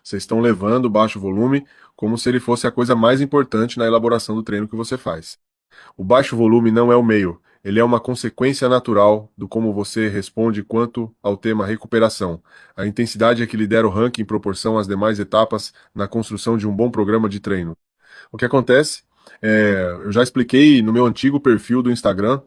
Vocês estão levando o baixo volume como se ele fosse a coisa mais importante na elaboração do treino que você faz. O baixo volume não é o meio, ele é uma consequência natural do como você responde quanto ao tema recuperação. A intensidade é que lidera o ranking em proporção às demais etapas na construção de um bom programa de treino. O que acontece? Eu já expliquei no meu antigo perfil do Instagram,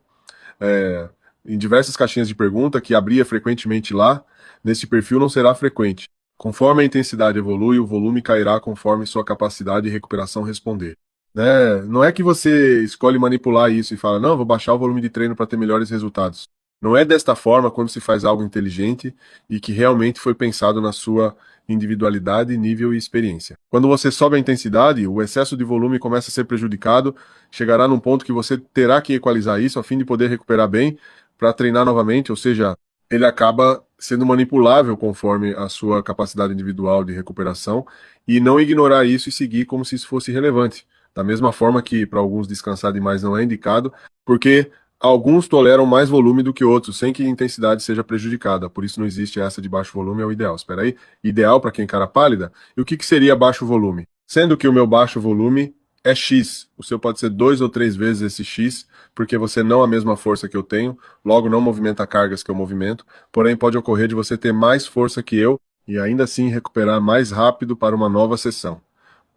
é, em diversas caixinhas de pergunta, que abria frequentemente lá. Nesse perfil não será frequente. Conforme a intensidade evolui, o volume cairá conforme sua capacidade de recuperação responder. Né? Não é que você escolhe manipular isso e fala, não, vou baixar o volume de treino para ter melhores resultados. Não é desta forma quando se faz algo inteligente e que realmente foi pensado na sua individualidade, nível e experiência. Quando você sobe a intensidade, o excesso de volume começa a ser prejudicado, chegará num ponto que você terá que equalizar isso a fim de poder recuperar bem para treinar novamente, ou seja, ele acaba sendo manipulável conforme a sua capacidade individual de recuperação e não ignorar isso e seguir como se isso fosse relevante. Da mesma forma que para alguns descansar demais não é indicado, porque alguns toleram mais volume do que outros, sem que a intensidade seja prejudicada. Por isso não existe essa de baixo volume, é o ideal. Espera aí, ideal para quem cara pálida? E o que seria baixo volume? Sendo que o meu baixo volume é X, o seu pode ser 2 ou 3 vezes esse X, porque você não a mesma força que eu tenho, logo não movimenta cargas que eu movimento, porém pode ocorrer de você ter mais força que eu e ainda assim recuperar mais rápido para uma nova sessão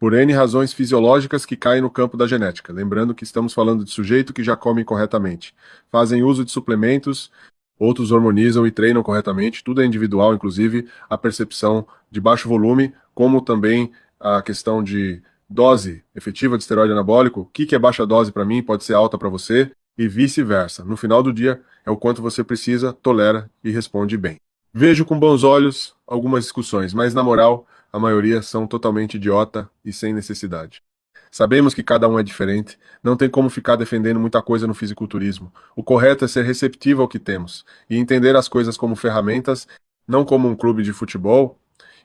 por N razões fisiológicas que caem no campo da genética. Lembrando que estamos falando de sujeito que já come corretamente, fazem uso de suplementos, outros hormonizam e treinam corretamente, tudo é individual, inclusive a percepção de baixo volume, como também a questão de dose efetiva de esteroide anabólico. O que é baixa dose para mim pode ser alta para você e vice-versa. No final do dia, é o quanto você precisa, tolera e responde bem. Vejo com bons olhos algumas discussões, mas na moral, a maioria são totalmente idiota e sem necessidade. Sabemos que cada um é diferente, não tem como ficar defendendo muita coisa no fisiculturismo. O correto é ser receptivo ao que temos e entender as coisas como ferramentas, não como um clube de futebol,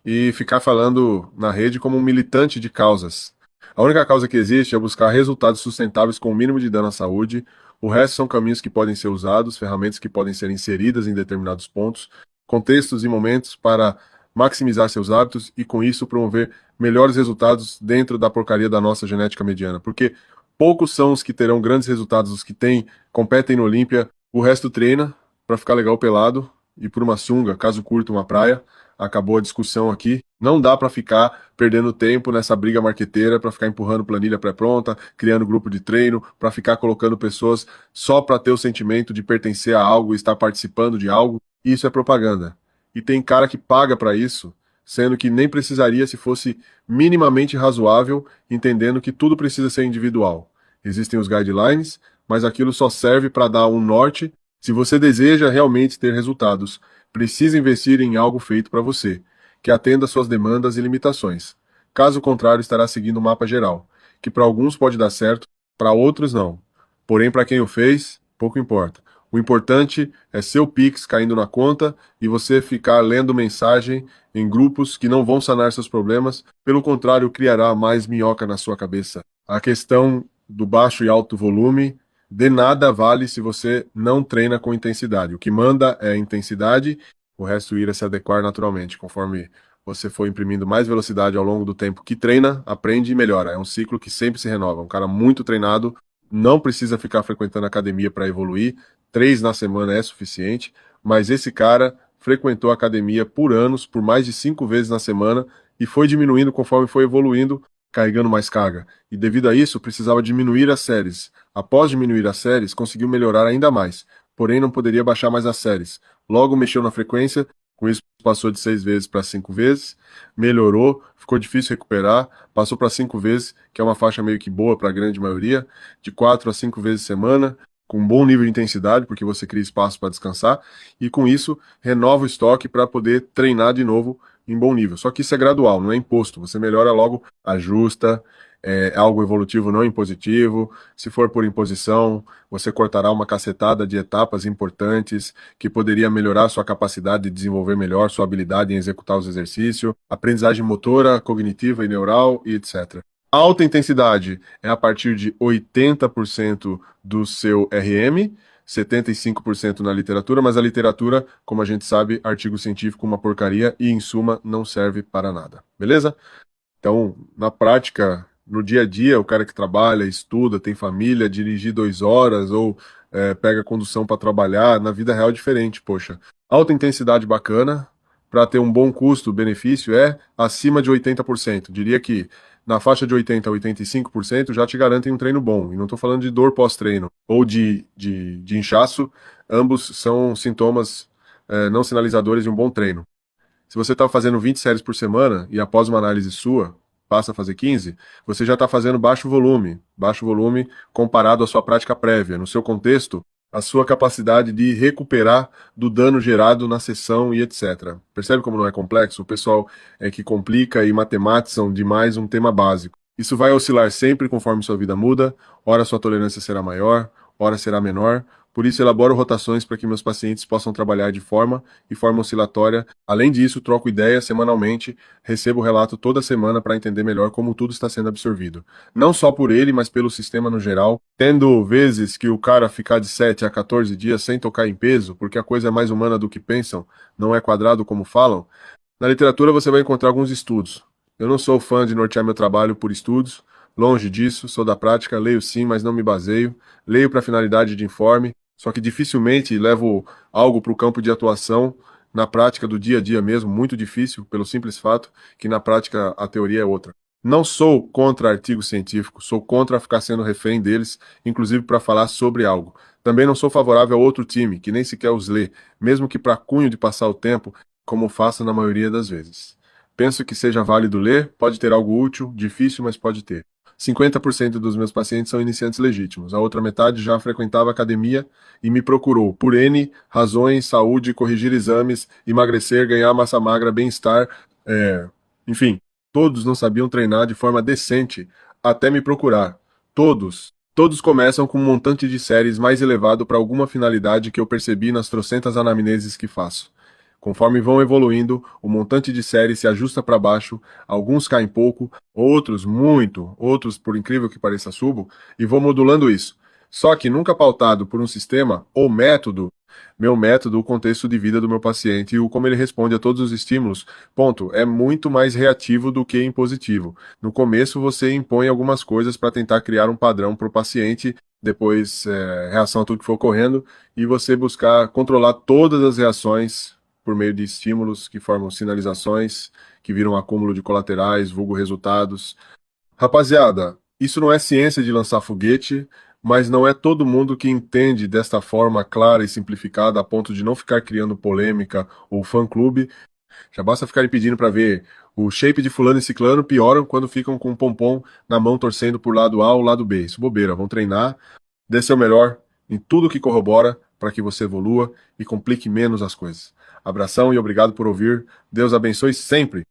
e ficar falando na rede como um militante de causas. A única causa que existe é buscar resultados sustentáveis com o mínimo de dano à saúde. O resto são caminhos que podem ser usados, ferramentas que podem ser inseridas em determinados pontos, contextos e momentos para maximizar seus hábitos e, com isso, promover melhores resultados dentro da porcaria da nossa genética mediana. Porque poucos são os que terão grandes resultados, os que têm, competem no Olímpia, o resto treina para ficar legal pelado e por uma sunga, caso curta uma praia. Acabou a discussão aqui. Não dá para ficar perdendo tempo nessa briga marqueteira, para ficar empurrando planilha pré-pronta, criando grupo de treino, para ficar colocando pessoas só para ter o sentimento de pertencer a algo e estar participando de algo. Isso é propaganda. E tem cara que paga para isso, sendo que nem precisaria se fosse minimamente razoável, entendendo que tudo precisa ser individual. Existem os guidelines, mas aquilo só serve para dar um norte. Se você deseja realmente ter resultados, precisa investir em algo feito para você, que atenda às suas demandas e limitações. Caso contrário, estará seguindo o mapa geral, que para alguns pode dar certo, para outros não. Porém, para quem o fez, pouco importa. O importante é seu Pix caindo na conta e você ficar lendo mensagem em grupos que não vão sanar seus problemas, pelo contrário, criará mais minhoca na sua cabeça. A questão do baixo e alto volume de nada vale se você não treina com intensidade. O que manda é a intensidade, o resto irá se adequar naturalmente, conforme você for imprimindo mais velocidade ao longo do tempo que treina, aprende e melhora. É um ciclo que sempre se renova. Um cara muito treinado não precisa ficar frequentando academia para evoluir, 3 na semana é suficiente, mas esse cara frequentou a academia por anos, por mais de 5 vezes na semana, e foi diminuindo conforme foi evoluindo, carregando mais carga. E devido a isso, precisava diminuir as séries. Após diminuir as séries, conseguiu melhorar ainda mais, porém não poderia baixar mais as séries. Logo mexeu na frequência, com isso passou de 6 vezes para 5 vezes, melhorou, ficou difícil recuperar, passou para 5 vezes, que é uma faixa meio que boa para a grande maioria, de 4 a 5 vezes semana, com um bom nível de intensidade, porque você cria espaço para descansar, e com isso renova o estoque para poder treinar de novo em bom nível. Só que isso é gradual, não é imposto. Você melhora logo, ajusta, é algo evolutivo, não impositivo. Se for por imposição, você cortará uma cacetada de etapas importantes que poderia melhorar sua capacidade de desenvolver melhor sua habilidade em executar os exercícios, aprendizagem motora, cognitiva e neural e etc. Alta intensidade é a partir de 80% do seu RM, 75% na literatura, mas a literatura, como a gente sabe, artigo científico uma porcaria e, em suma, não serve para nada. Beleza? Então, na prática, no dia a dia, o cara que trabalha, estuda, tem família, dirigir 2 horas ou pega condução para trabalhar, na vida real é diferente, poxa. Alta intensidade bacana, para ter um bom custo-benefício é acima de 80%. Diria que na faixa de 80% a 85% já te garantem um treino bom. E não estou falando de dor pós-treino ou de inchaço, ambos são sintomas não sinalizadores de um bom treino. Se você está fazendo 20 séries por semana e após uma análise sua passa a fazer 15, você já está fazendo baixo volume comparado à sua prática prévia. No seu contexto, a sua capacidade de recuperar do dano gerado na sessão e etc. Percebe como não é complexo? O pessoal é que complica e matematizam demais um tema básico. Isso vai oscilar sempre conforme sua vida muda, ora sua tolerância será maior, ora será menor. Por isso, elaboro rotações para que meus pacientes possam trabalhar de forma oscilatória. Além disso, troco ideias semanalmente, recebo relato toda semana para entender melhor como tudo está sendo absorvido. Não só por ele, mas pelo sistema no geral. Tendo vezes que o cara ficar de 7 a 14 dias sem tocar em peso, porque a coisa é mais humana do que pensam, não é quadrado como falam. Na literatura você vai encontrar alguns estudos. Eu não sou fã de nortear meu trabalho por estudos, longe disso, sou da prática, leio sim, mas não me baseio. Leio para finalidade de informe, só que dificilmente levo algo para o campo de atuação na prática do dia a dia mesmo, muito difícil, pelo simples fato que na prática a teoria é outra. Não sou contra artigos científicos, sou contra ficar sendo refém deles, inclusive para falar sobre algo. Também não sou favorável a outro time, que nem sequer os lê, mesmo que para cunho de passar o tempo, como faço na maioria das vezes. Penso que seja válido ler, pode ter algo útil, difícil, mas pode ter. 50% dos meus pacientes são iniciantes legítimos, a outra metade já frequentava academia e me procurou por N razões, saúde, corrigir exames, emagrecer, ganhar massa magra, bem-estar, enfim, todos não sabiam treinar de forma decente até me procurar. Todos. Todos começam com um montante de séries mais elevado para alguma finalidade que eu percebi nas trocentas anamneses que faço. Conforme vão evoluindo, o montante de séries se ajusta para baixo, alguns caem pouco, outros muito, outros, por incrível que pareça, subo, e vou modulando isso. Só que nunca pautado por um sistema ou método, meu método, o contexto de vida do meu paciente e o como ele responde a todos os estímulos, ponto, é muito mais reativo do que impositivo. No começo você impõe algumas coisas para tentar criar um padrão para o paciente, depois reação a tudo que for ocorrendo, e você buscar controlar todas as reações por meio de estímulos que formam sinalizações, que viram acúmulo de colaterais, vulgo resultados. Rapaziada, isso não é ciência de lançar foguete, mas não é todo mundo que entende desta forma clara e simplificada a ponto de não ficar criando polêmica ou fã-clube. Já basta ficarem pedindo para ver o shape de fulano e ciclano pioram quando ficam com um pompom na mão torcendo por lado A ou lado B. Isso bobeira, vão treinar, dê seu melhor em tudo que corrobora para que você evolua e complique menos as coisas. Abração e obrigado por ouvir. Deus abençoe sempre.